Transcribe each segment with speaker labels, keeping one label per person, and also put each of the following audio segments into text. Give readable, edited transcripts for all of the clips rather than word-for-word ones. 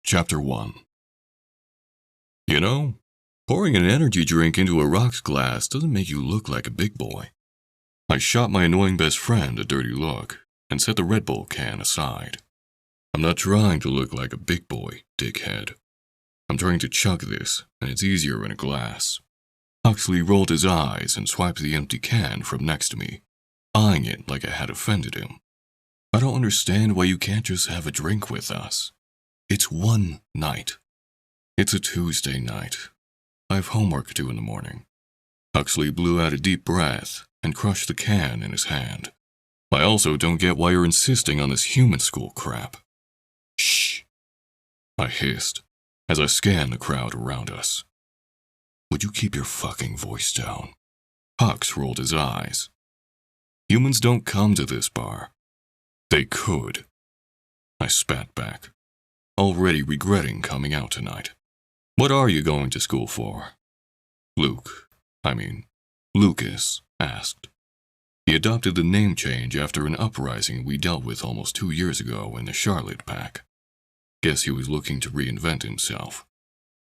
Speaker 1: Chapter 1. You know, pouring an energy drink into a rocks glass doesn't make you look like a big boy. I shot my annoying best friend a dirty look and set the Red Bull can aside. I'm not trying to look like a big boy, dickhead. I'm trying to chug this, and it's easier in a glass. Huxley rolled his eyes and swiped the empty can from next to me, eyeing it like I had offended him. I don't understand why you can't just have a drink with us. It's one night. It's a Tuesday night. I have homework to do in the morning. Huxley blew out a deep breath and crushed the can in his hand. I also don't get why you're insisting on this human school crap. Shh, I hissed as I scanned the crowd around us. Would you keep your fucking voice down? Hux rolled his eyes. Humans don't come to this bar. They could. I spat back, already regretting coming out tonight. What are you going to school for? Lucas asked. He adopted the name change after an uprising we dealt with almost 2 years ago in the Charlotte Pack. Guess he was looking to reinvent himself.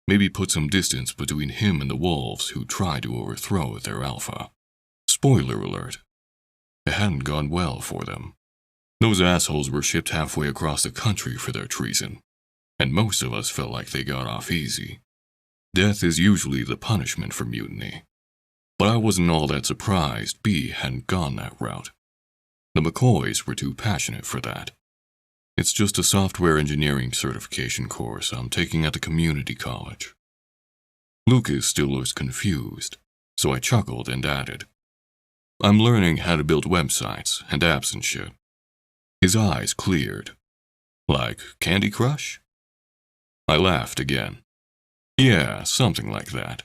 Speaker 1: Maybe put some distance between him and the wolves who tried to overthrow their alpha. Spoiler alert. It hadn't gone well for them. Those assholes were shipped halfway across the country for their treason, and most of us felt like they got off easy. Death is usually the punishment for mutiny. But I wasn't all that surprised B hadn't gone that route. The McCoys were too passionate for that. It's just a software engineering certification course I'm taking at the community college. Lucas still looks confused, so I chuckled and added, I'm learning how to build websites and apps and shit. His eyes cleared. Like Candy Crush? I laughed again. Yeah, something like that.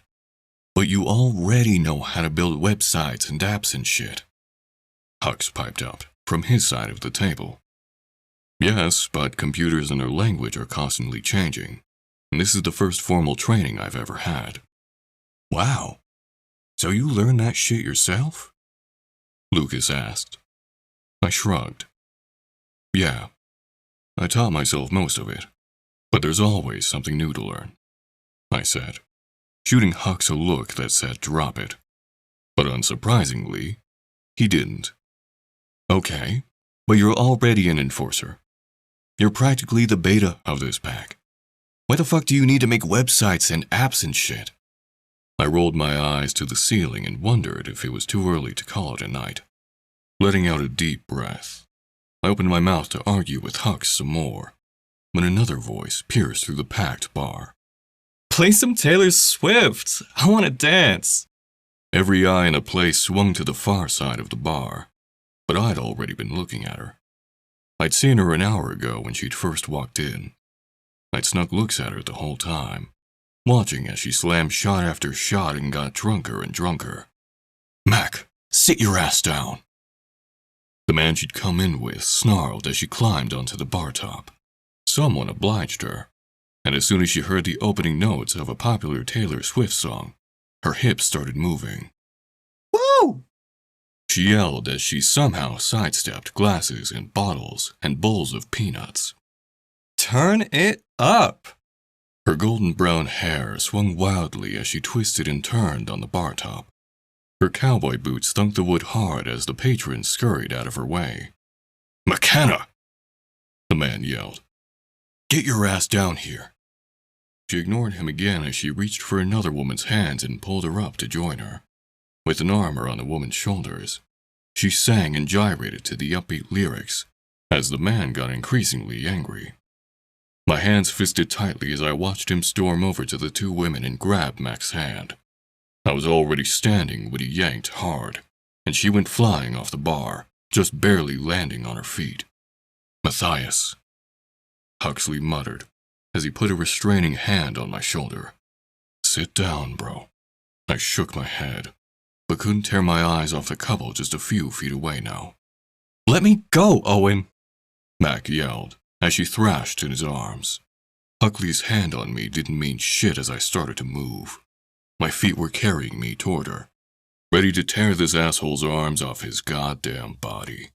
Speaker 1: But you already know how to build websites and apps and shit. Hux piped up from his side of the table. Yes, but computers and their language are constantly changing, and this is the first formal training I've ever had. Wow. So you learned that shit yourself? Lucas asked. I shrugged. Yeah, I taught myself most of it, but there's always something new to learn, I said, shooting Hux a look that said drop it. But unsurprisingly, he didn't. Okay, but you're already an enforcer. You're practically the beta of this pack. Why the fuck do you need to make websites and apps and shit? I rolled my eyes to the ceiling and wondered if it was too early to call it a night. Letting out a deep breath, I opened my mouth to argue with Hux some more, when another voice pierced through the packed bar. Play some Taylor Swift! I want to dance! Every eye in the place swung to the far side of the bar, but I'd already been looking at her. I'd seen her an hour ago when she'd first walked in. I'd snuck looks at her the whole time, watching as she slammed shot after shot and got drunker and drunker. Mac, sit your ass down! The man she'd come in with snarled as she climbed onto the bar top. Someone obliged her, and as soon as she heard the opening notes of a popular Taylor Swift song, her hips started moving. Woo! She yelled as she somehow sidestepped glasses and bottles and bowls of peanuts. Turn it up! Her golden brown hair swung wildly as she twisted and turned on the bar top. Her cowboy boots thunked the wood hard as the patrons scurried out of her way. McKenna! The man yelled. Get your ass down here. She ignored him again as she reached for another woman's hands and pulled her up to join her. With an arm around the woman's shoulders, she sang and gyrated to the upbeat lyrics as the man got increasingly angry. My hands fisted tightly as I watched him storm over to the two women and grab Mac's hand. I was already standing when he yanked hard, and she went flying off the bar, just barely landing on her feet. Matthias, Huxley muttered as he put a restraining hand on my shoulder. Sit down, bro. I shook my head, but couldn't tear my eyes off the couple just a few feet away now. Let me go, Owen! Mac yelled as she thrashed in his arms. Huxley's hand on me didn't mean shit as I started to move. My feet were carrying me toward her, ready to tear this asshole's arms off his goddamn body.